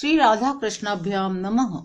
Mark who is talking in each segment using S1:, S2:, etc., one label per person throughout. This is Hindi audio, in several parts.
S1: श्री राधा कृष्णाभ्याम नमः।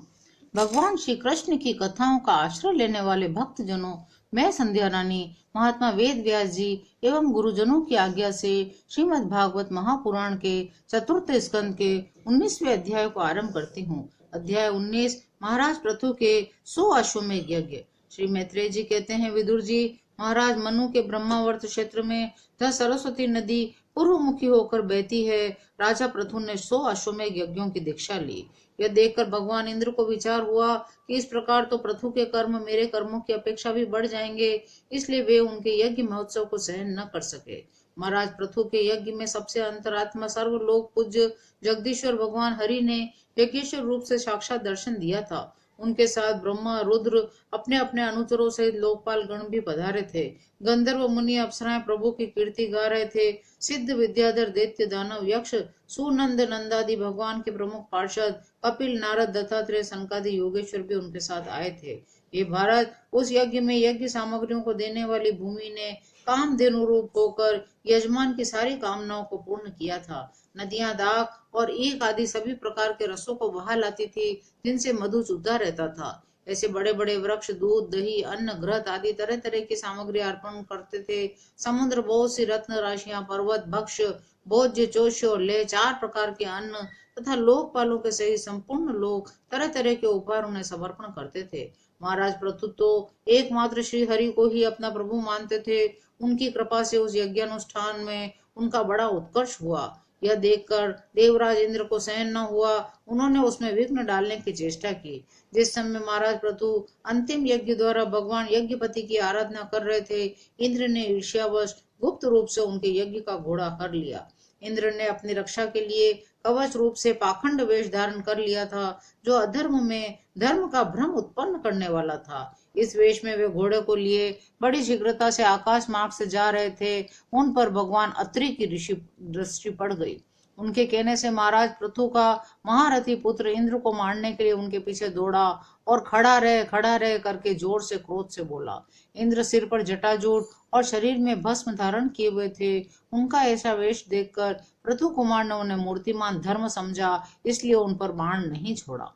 S1: भगवान श्री कृष्ण की कथाओं का आश्रय लेने वाले भक्त जनों, मैं संध्या रानी महात्मा वेद व्यास जी एवं गुरुजनों की आज्ञा से श्रीमद् भागवत महापुराण के चतुर्थ स्कंद के 19वें अध्याय को आरंभ करती हूँ। अध्याय 19 महाराज पृथु के 100 अश्वमेध यज्ञ। श्री मैत्रेय जी कहते हैं, विदुर जी, महाराज मनु के ब्रह्मावर्त क्षेत्र में जहाँ सरस्वती नदी पूर्व मुखी होकर बहती है, राजा पृथु ने 100 अश्वमेध यज्ञों की दीक्षा ली। यह देखकर भगवान इंद्र को विचार हुआ कि इस प्रकार तो पृथु के कर्म मेरे कर्मों की अपेक्षा भी बढ़ जाएंगे, इसलिए वे उनके यज्ञ महोत्सव को सहन न कर सके। महाराज पृथु के यज्ञ में सबसे अंतरात्मा सर्वलोक पूज्य जगदीश्वर भगवान हरि ने यज्ञेश्वर रूप से साक्षात दर्शन दिया था। उनके साथ ब्रह्मा रुद्र अपने अपने अनुचरों सहित लोकपाल गण भी पधारे थे। गंधर्व मुनि अप्सराएं प्रभु की कीर्ति गा रहे थे। सिद्ध विद्याधर दैत्य दानव यक्ष सुनंद नंदादि भगवान के प्रमुख पार्षद कपिल नारद दत्तात्रेय सनकादि योगेश्वर भी उनके साथ आए थे। ये भारत, उस यज्ञ में यज्ञ सामग्रियों को देने वाली भूमि ने कामधेनु रूप होकर यजमान की सारी कामनाओं को पूर्ण किया था। नदियां दाख और ईख आदि सभी प्रकार के रसों को बहा लाती थी, जिनसे मधु चूता रहता था। ऐसे बड़े बड़े वृक्ष दूध दही अन्न घृत आदि तरह तरह की सामग्री अर्पण करते थे। समुद्र बहुत सी रत्न राशियां, पर्वत भक्ष्य भोज्य चोष्य और ले 4 प्रकार के अन्न तथा लोकपालों के सहित संपूर्ण लोग तरह तरह के उपहार उन्हें समर्पण करते थे। महाराज पृथु तो एकमात्र श्री हरि को ही अपना प्रभु मानते थे। उनकी कृपा से उस यज्ञानुष्ठान में उनका बड़ा उत्कर्ष हुआ। यह देखकर देवराज इंद्र को सहन न हुआ। उन्होंने उसमें विघ्न डालने की चेष्टा की। जिस समय महाराज पृथु अंतिम यज्ञ द्वारा भगवान यज्ञपति की आराधना कर रहे थे, इंद्र ने ईर्ष्यावश गुप्त रूप से उनके यज्ञ का घोड़ा हर लिया। इंद्र ने अपनी रक्षा के लिए कवच रूप से पाखंड वेश धारण कर लिया था, जो अधर्म में धर्म का भ्रम उत्पन्न करने वाला था। इस वेश में वे घोड़े को लिए बड़ी शीघ्रता से आकाश मार्ग से जा रहे थे। उन पर भगवान अत्रि की दृष्टि पड़ गई। उनके कहने से महाराज पृथु का महारथी पुत्र इंद्र को मारने के लिए उनके पीछे दौड़ा और खड़ा रहे करके जोर से क्रोध से बोला। इंद्र सिर पर जटाजूट और शरीर में भस्म धारण किए हुए थे। उनका ऐसा वेश देखकर पृथु कुमार ने उन्हें मूर्तिमान धर्म समझा, इसलिए उन पर बाण नहीं छोड़ा।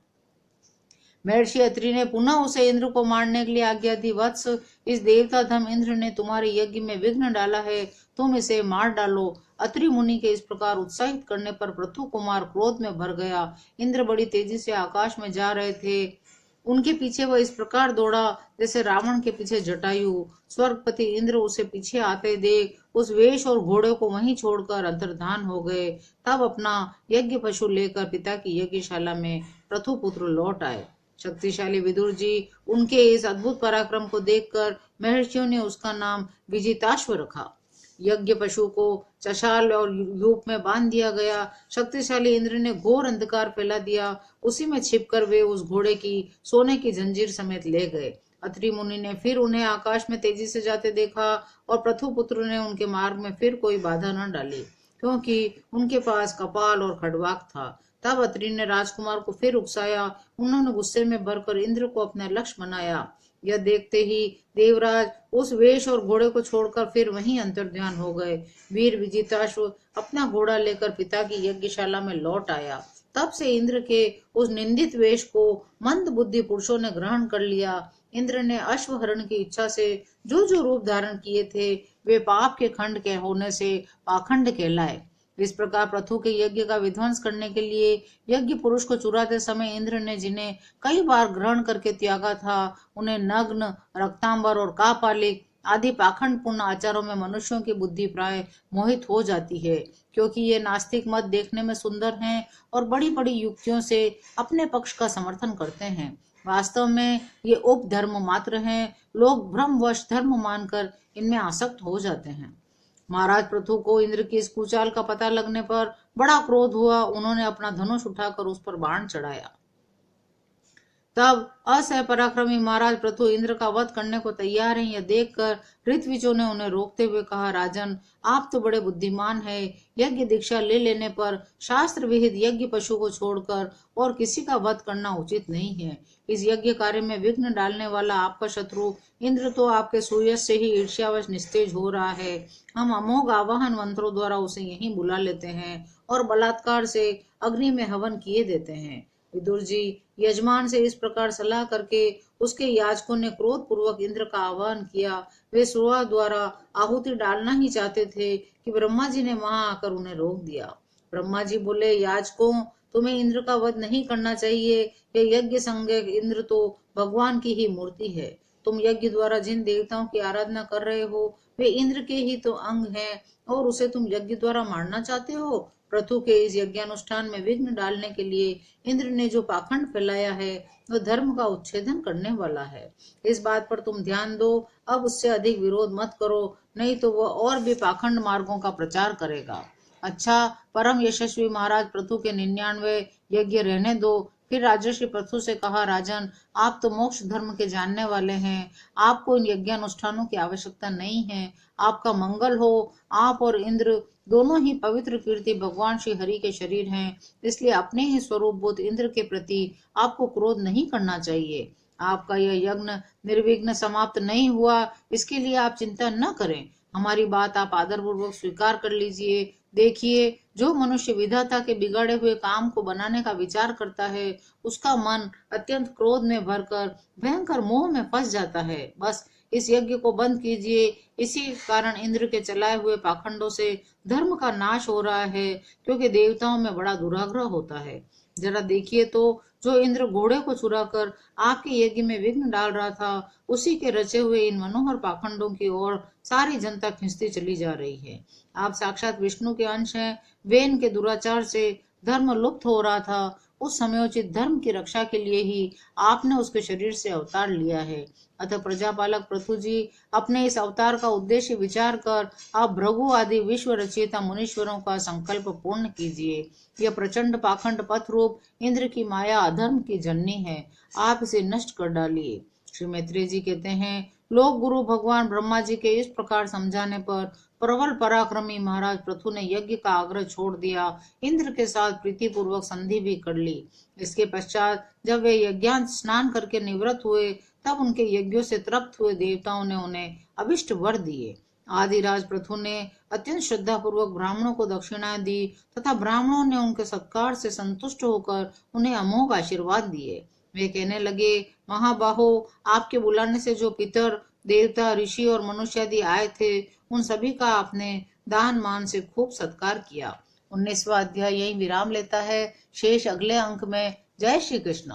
S1: महर्षि अत्रि ने पुनः उसे इंद्र को मारने के लिए आज्ञा दी। वत्स, इस देवता धम इंद्र ने तुम्हारे यज्ञ में विघ्न डाला है, तुम इसे मार डालो। अत्रि मुनि के इस प्रकार उत्साहित करने पर पृथु कुमार क्रोध में भर गया। इंद्र बड़ी तेजी से आकाश में जा रहे थे। उनके पीछे वह इस प्रकार दौड़ा जैसे रावण के पीछे जटायु। स्वर्गपति इंद्र उसे पीछे आते देख उस वेश और घोड़े को वहीं छोड़कर अंतर्धान हो गए। तब अपना यज्ञ पशु लेकर पिता की यज्ञशाला में पृथु पुत्र लौट आए। शक्तिशाली विदुर जी उनके इस अद्भुत पराक्रम को देखकर महर्षियों ने उसका नाम विजिताश्व रखा। यज्ञ पशु को चशाल और यूप में बांध दिया गया। शक्तिशाली इंद्र ने घोर अंधकार फैला दिया। उसी में छिपकर वे उस घोड़े की सोने की जंजीर समेत ले गए। अत्रि मुनि ने फिर उन्हें आकाश में तेजी से जाते देखा और पृथु पुत्र ने उनके मार्ग में फिर कोई बाधा न डाली, क्योंकि उनके पास कपाल और खड़वाक था। तब अत्रि ने राजकुमार को फिर उकसाया। उन्होंने गुस्से में भरकर इंद्र को अपना लक्ष्य बनाया। यह देखते ही देवराज उस वेश और घोड़े को छोड़कर फिर वहीं अंतर्ध्यान हो गए। वीर विजिताश्व अपना घोड़ा लेकर पिता की यज्ञशाला में लौट आया। तब से इंद्र के उस निंदित वेश को मंद बुद्धि पुरुषों ने ग्रहण कर लिया। इंद्र ने अश्वहरण की इच्छा से जो जो रूप धारण किए थे, वे पाप के खंड के होने से पाखंड कहलाए। इस प्रकार पृथु के यज्ञ का विध्वंस करने के लिए यज्ञ पुरुष को चुराते समय इंद्र ने जिन्हें कई बार ग्रहण करके त्यागा था, उन्हें नग्न, रक्तांबर और कापालिक आदि पाखंडपूर्ण आचारों में मनुष्यों की बुद्धि प्राय मोहित हो जाती है, क्योंकि ये नास्तिक मत देखने में सुंदर हैं और बड़ी बड़ी युक्तियों से अपने पक्ष का समर्थन करते हैं। वास्तव में ये उपधर्म मात्र हैं। लोग भ्रमवश धर्म मानकर इनमें आसक्त हो जाते हैं। महाराज पृथु को इंद्र की इस कुचाल का पता लगने पर बड़ा क्रोध हुआ। उन्होंने अपना धनुष उठाकर उस पर बाण चढ़ाया। तब असह पराक्रमी महाराज पृथु इंद्र का वध करने को तैयार हैं। यह देखकर ऋत्विजों ने उन्हें रोकते हुए कहा, राजन, आप तो बड़े बुद्धिमान हैं। यज्ञ दीक्षा ले लेने पर शास्त्र विहित यज्ञ पशु को छोड़कर और किसी का वध करना उचित नहीं है। इस यज्ञ कार्य में विघ्न डालने वाला आपका शत्रु इंद्र तो आपके सूयश से ही ईर्ष्यावश निस्तेज हो रहा है। हम अमोघ आवाहन मंत्रों द्वारा उसे यहीं बुला लेते हैं और बलात्कार से अग्नि में हवन किए देते हैं। विदुर जी, यजमान से इस प्रकार सलाह करके उसके याजकों ने क्रोध पूर्वक इंद्र का आह्वान किया। वे सुआ द्वारा आहुति डालना ही चाहते थे कि ब्रह्मा जी ने वहां आकर उन्हें रोक दिया। ब्रह्मा जी बोले, याजकों, तुम्हें इंद्र का वध नहीं करना चाहिए। यह यज्ञ संज्ञक इंद्र तो भगवान की ही मूर्ति है। तुम यज्ञ द्वारा जिन देवताओं की आराधना कर रहे हो वे इंद्र के ही तो अंग हैं और उसे तुम यज्ञ द्वारा मारना चाहते हो। पृथु के इस यज्ञानुष्ठान में विघ्न डालने के लिए इंद्र ने जो पाखंड फैलाया है वह धर्म का उच्छेदन करने वाला है। इस बात पर तुम ध्यान दो। अब उससे अधिक विरोध मत करो, नहीं तो वह और भी पाखंड मार्गों का प्रचार करेगा। अच्छा, परम यशस्वी महाराज पृथु के 99 यज्ञ रहने दो। फिर राजर्षि पृथु से कहा, राजन, आप तो मोक्ष धर्म के जानने वाले हैं, आपको इन यज्ञानुष्ठानों की आवश्यकता नहीं है। आपका मंगल हो। आप और इंद्र दोनों ही पवित्र कीर्ति भगवान श्री हरि के शरीर हैं, इसलिए अपने ही स्वरूप बुद्ध इंद्र के प्रति आपको क्रोध नहीं करना चाहिए। आपका यह यज्ञ निर्विघ्न समाप्त नहीं हुआ, इसके लिए आप चिंता न करें। हमारी बात आप आदरपूर्वक स्वीकार कर लीजिए। देखिए, जो मनुष्य विधाता के बिगाड़े हुए काम को बनाने का विचार करता है उसका मन अत्यंत क्रोध में भरकर भयंकर मोह में फंस जाता है। बस इस यज्ञ को बंद कीजिए। इसी कारण इंद्र के चलाए हुए पाखंडों से धर्म का नाश हो रहा है, क्योंकि देवताओं में बड़ा दुराग्रह होता है। जरा देखिए तो, जो इंद्र घोड़े को चुराकर आपके यज्ञ में विघ्न डाल रहा था, उसी के रचे हुए इन मनोहर पाखंडों की ओर सारी जनता खिंचती चली जा रही है। आप साक्षात विष्णु के अंश हैं। वे इनके दुराचार से धर्म लुप्त हो रहा था। उस समयोचित धर्म की रक्षा के लिए ही आपने उसके शरीर से अवतार लिया है। अतः प्रजापालक पृथु जी, अपने इस अवतार का उद्देश्य विचार कर आप भृगु आदि विश्व रचयिता मुनीश्वरों का संकल्प पूर्ण कीजिए। यह प्रचंड पाखंड पथ रूप इंद्र की माया अधर्म की जननी है, आप इसे नष्ट कर डालिए। श्री मैत्रेय जी कहते हैं, लोक गुरु भगवान ब्रह्मा जी के इस प्रकार समझाने पर प्रबल पराक्रमी महाराज पृथु ने यज्ञ का आग्रह छोड़ दिया। इंद्र के साथ प्रीति पूर्वक संधि भी कर ली। इसके पश्चात जब वे यज्ञांत स्नान करके निवृत्त हुए, तब उनके यज्ञों से तृप्त हुए देवताओं ने उन्हें अभिष्ट वर दिए। आदिराज पृथु ने अत्यंत श्रद्धा पूर्वक ब्राह्मणों को दक्षिणाएं दी तथा ब्राह्मणों ने उनके सत्कार से संतुष्ट होकर उन्हें अमोघ आशीर्वाद दिए। वे कहने लगे, महाबाहो, आपके बुलाने से जो पितर देवता ऋषि और मनुष्य आदि आए थे, उन सभी का आपने दान मान से खूब सत्कार किया। 19वां अध्याय यही विराम लेता है। शेष अगले अंक में। जय श्री कृष्ण।